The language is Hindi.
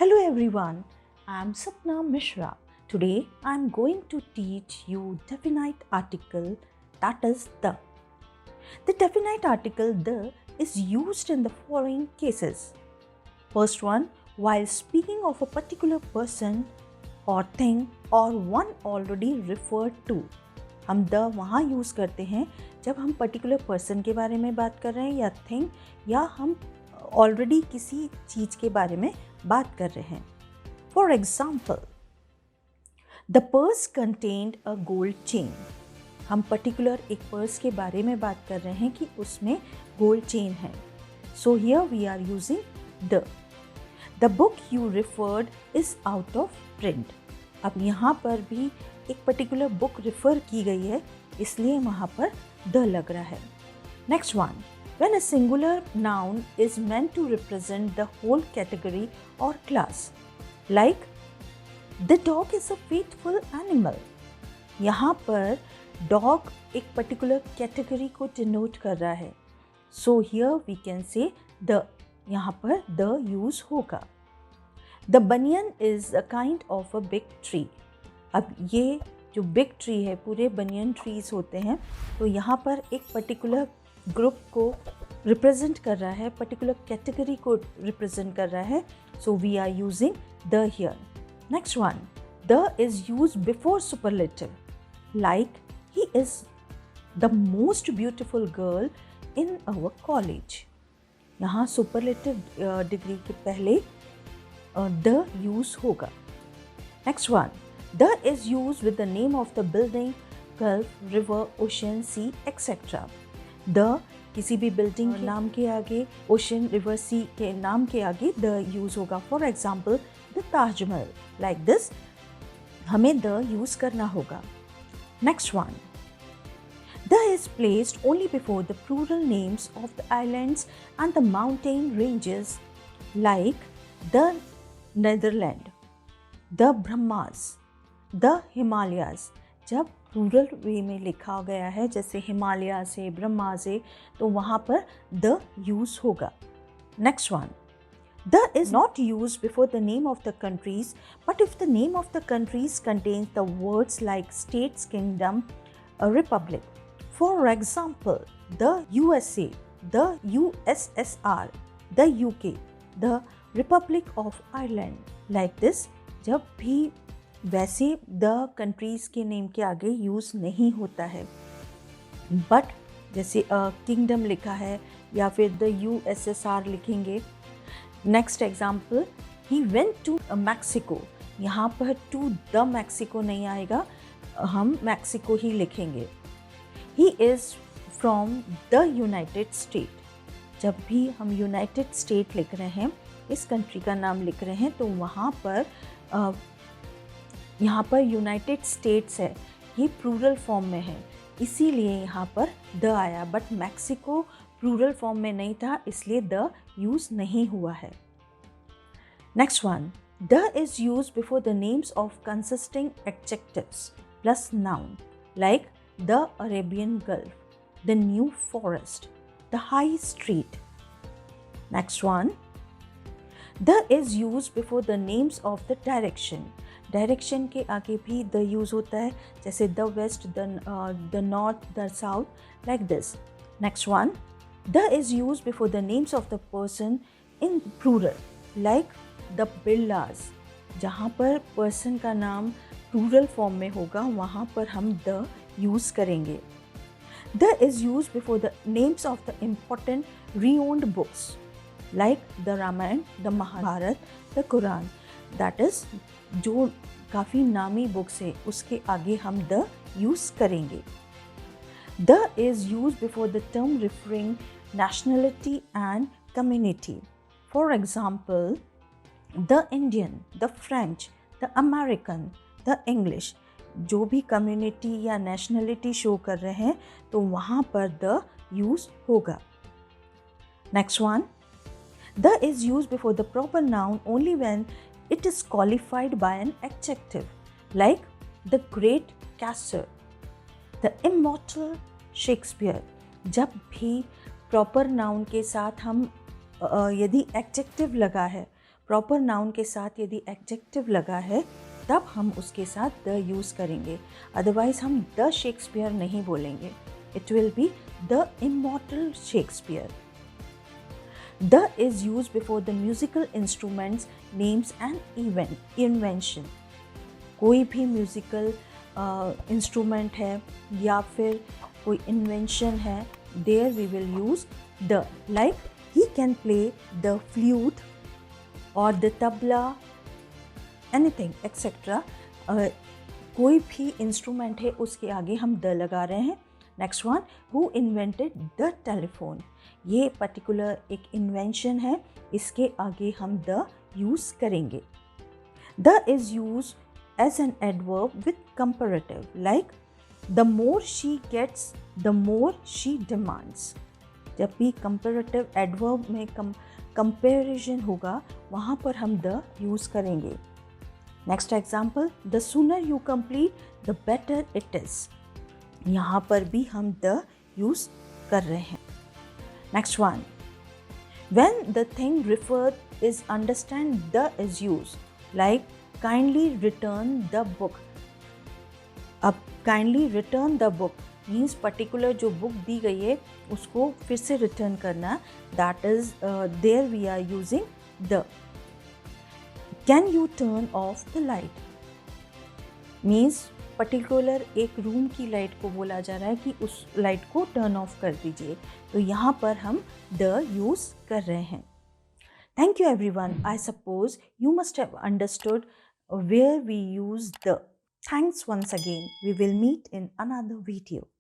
Hello everyone, I am Sapna Mishra. Today I am going to teach you definite article, that is the. The definite article the is used in the following cases. First one, while speaking of a particular person or thing or one already referred to. हम द वहाँ यूज़ करते हैं जब हम पर्टिकुलर पर्सन के बारे में बात कर रहे हैं या थिंग या हम ऑलरेडी किसी चीज़ के बारे में बात कर रहे हैं. For example, the purse contained a gold chain. हम पर्टिकुलर एक पर्स के बारे में बात कर रहे हैं कि उसमें गोल्ड चेन है. So here we are using the. The book you referred is out of print. अब यहाँ पर भी एक पर्टिकुलर बुक रिफ़र की गई है, इसलिए वहाँ पर द लग रहा है. Next one, when a singular noun is meant to represent the whole category or class, like the dog is a faithful animal. यहाँ पर dog एक particular category को denote कर रहा है. So here we can say the. यहाँ पर the use होगा. The banyan is a kind of a big tree. अब ये जो बिग ट्री है, पूरे बनियन ट्रीज होते हैं, तो यहाँ पर एक पर्टिकुलर ग्रुप को रिप्रेजेंट कर रहा है, पर्टिकुलर कैटेगरी को रिप्रेजेंट कर रहा है. So we are using the here. Next one, the is use before superlative, like he is the most beautiful girl in our college. यहाँ सुपरलेटिव डिग्री के पहले द यूज होगा. Next one, the is used with the name of the building, gulf, river, ocean, sea, etc. the किसी भी बिल्डिंग के नाम के आगे, ओशन, रिवर, सी के नाम के आगे द यूज़ होगा. For example, the Taj Mahal, like this हमें द यूज़ करना होगा. Next one, the is placed only before the plural names of the islands and the mountain ranges, like the Netherland, the Bahamas, the Himalayas. जब प्लूरल वे में लिखा गया है, जैसे हिमालय से, ब्रह्मा से, तो वहाँ पर द यूज़ होगा. Next one, the is not use before the name of the countries, but if the name of the countries contains the words like states, kingdom, Republic. For example, the USA, the USSR, the UK, the Republic of Ireland. Like this जब भी वैसे द कंट्रीज़ के नेम के आगे यूज़ नहीं होता है, बट जैसे किंगडम लिखा है या फिर द USSR लिखेंगे. Next example, he went to Mexico. यहाँ पर टू द मैक्सिको नहीं आएगा, हम मैक्सिको ही लिखेंगे. He is from the United state. जब भी हम यूनाइटेड स्टेट लिख रहे हैं, इस कंट्री का नाम लिख रहे हैं, तो वहाँ पर यहाँ पर यूनाइटेड स्टेट्स है, ये प्लूरल फॉर्म में है, इसीलिए यहाँ पर द आया. बट मैक्सिको प्लूरल फॉर्म में नहीं था, इसलिए द यूज़ नहीं हुआ है. Next one, the is use before the names of consisting adjectives plus noun, like the Arabian Gulf, the New Forest, the high street. Next one, the is use before the names of the direction. Direction के आगे भी द यूज़ होता है, जैसे the west, the north, the south, like this. Next one, the is use before the names of the person in plural, like the बिरलास. जहाँ पर पर्सन का नाम प्लूरल फॉर्म में होगा, वहाँ पर हम द यूज़ करेंगे. The is use before the names of the important renowned books, like the Ramayana, the Mahabharata, the Quran. That is जो काफ़ी नामी बुक्स है, उसके आगे हम द यूज़ करेंगे. The is use before the term referring nationality and community. For example, the Indian, the French, the American, the English. जो भी कम्युनिटी या नेशनलिटी शो कर रहे हैं, तो वहाँ पर द यूज़ होगा. Next one, the is use before the proper noun only when it is qualified by an adjective, like the great Castor, the immortal Shakespeare. जब भी प्रॉपर नाउन के साथ हम यदि एडजेक्टिव लगा है, प्रॉपर नाउन के साथ यदि एडजेक्टिव लगा है तब हम उसके साथ द यूज़ करेंगे, अदरवाइज हम द शेक्सपियर नहीं बोलेंगे. It will be the immortal Shakespeare. The is use before the musical instruments names and invention. कोई भी म्यूजिकल इंस्ट्रूमेंट है या फिर कोई इन्वेंशन है, there we will use the. Like he can play the flute और द तबला, एनीथिंग एक्सेट्रा. कोई भी इंस्ट्रूमेंट है उसके आगे हम द लगा रहे हैं. Next one, who invented the telephone. ये पर्टिकुलर एक इन्वेंशन है, इसके आगे हम द यूज़ करेंगे. The is used as an adverb with comparative, like the more she gets the more she demands. जब भी कंपैरेटिव एडवर्ब में कंपैरिजन होगा वहाँ पर हम द यूज़ करेंगे. Next example, the sooner you complete the better it is. यहाँ पर भी हम द यूज़ कर रहे हैं. Next one, when the thing referred is understand the is use, like kindly return the book. अब kindly return the book means particular जो बुक दी गई है उसको फिर से रिटर्न करना. That is there we are using the. Can you turn of the light means particular एक रूम की लाइट को बोला जा रहा है कि उस लाइट को टर्न ऑफ कर दीजिए, तो यहाँ पर हम द यूज़ कर रहे हैं. Thank you everyone. I suppose you must have understood where we use the. Thanks once again. We will meet in another video.